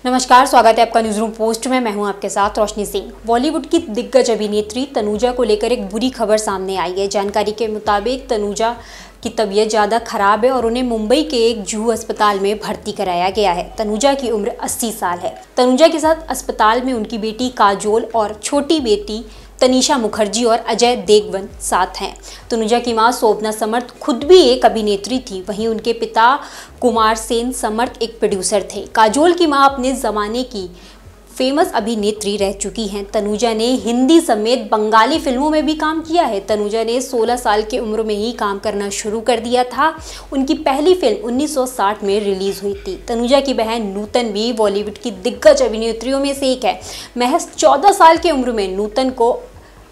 नमस्कार, स्वागत है आपका न्यूज रूम पोस्ट में। मैं हूं आपके साथ रोशनी सिंह। बॉलीवुड की दिग्गज अभिनेत्री तनुजा को लेकर एक बुरी खबर सामने आई है। जानकारी के मुताबिक तनुजा की तबीयत ज़्यादा खराब है और उन्हें मुंबई के एक जुहू अस्पताल में भर्ती कराया गया है। तनुजा की उम्र 80 साल है। तनुजा के साथ अस्पताल में उनकी बेटी काजोल और छोटी बेटी तनीषा मुखर्जी और अजय देवगन साथ हैं। तनुजा की मां शोभना समर्थ खुद भी एक अभिनेत्री थी, वहीं उनके पिता कुमार सेन समर्थ एक प्रोड्यूसर थे। काजोल की मां अपने ज़माने की फेमस अभिनेत्री रह चुकी हैं। तनुजा ने हिंदी समेत बंगाली फिल्मों में भी काम किया है। तनुजा ने 16 साल की उम्र में ही काम करना शुरू कर दिया था। उनकी पहली फिल्म 1960 में रिलीज़ हुई थी। तनुजा की बहन नूतन भी बॉलीवुड की दिग्गज अभिनेत्रियों में से एक है। महज 14 साल की उम्र में नूतन को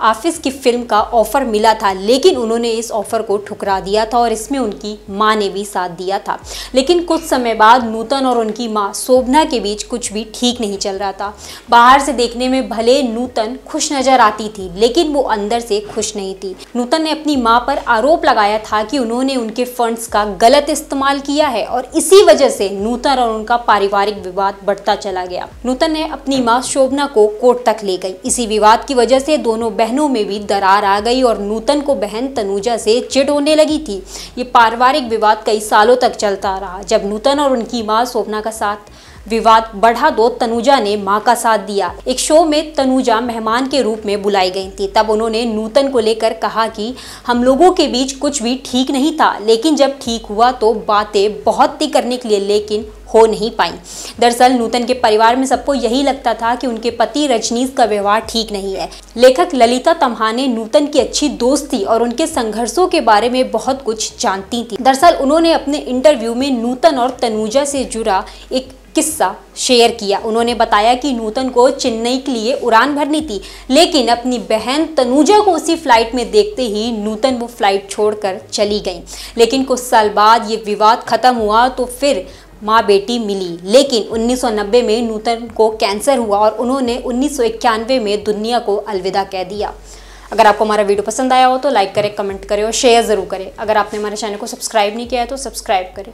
ऑफिस की फिल्म का ऑफर मिला था, लेकिन उन्होंने इस ऑफर को ठुकरा दिया था और इसमें उनकी मां ने भी साथ दिया था। लेकिन कुछ समय बाद नूतन और उनकी मां शोभना के बीच कुछ भी ठीक नहीं चल रहा था। बाहर से देखने में भले नूतन खुश नजर आती थी, लेकिन वो अंदर से खुश नहीं थी। नूतन ने अपनी मां पर आरोप लगाया था कि उन्होंने उनके फंड्स का गलत इस्तेमाल किया है और इसी वजह से नूतन और उनका पारिवारिक विवाद बढ़ता चला गया। नूतन ने अपनी मां शोभना को कोर्ट तक ले गई। इसी विवाद की वजह से दोनों बहनों में भी दरार आ गई और नूतन को बहन तनुजा से चिढ़ होने लगी थी। ये पारिवारिक विवाद कई सालों तक चलता रहा। जब नूतन और उनकी मां शोभना का साथ विवाद बढ़ा तो तनुजा ने मां का साथ दिया। एक शो में तनुजा मेहमान के रूप में बुलाई गई थी। तब उन्होंने नूतन को लेकर कहा कि हम लोगों के बीच कुछ भी ठीक नहीं था, लेकिन जब ठीक हुआ तो बातें बहुत थी करने के लिए, लेकिन हो नहीं पाई। दरअसल नूतन के परिवार में सबको यही लगता था कि उनके पति रजनीश का व्यवहार ठीक नहीं है। लेखक ललिता तम्हाने नूतन की अच्छी दोस्त थी और उनके संघर्षों के बारे में बहुत कुछ जानती थी। दरअसल उन्होंने अपने इंटरव्यू में नूतन और तनुजा से जुड़ा एक किस्सा शेयर किया। उन्होंने बताया कि नूतन को चेन्नई के लिए उड़ान भरनी थी, लेकिन अपनी बहन तनुजा को उसी फ्लाइट में देखते ही नूतन वो फ्लाइट छोड़कर चली गई। लेकिन कुछ साल बाद ये विवाद खत्म हुआ तो फिर माँ बेटी मिली। लेकिन 1990 में नूतन को कैंसर हुआ और उन्होंने 1991 में दुनिया को अलविदा कह दिया। अगर आपको हमारा वीडियो पसंद आया हो तो लाइक करें, कमेंट करें और शेयर ज़रूर करें। अगर आपने हमारे चैनल को सब्सक्राइब नहीं किया है तो सब्सक्राइब करें।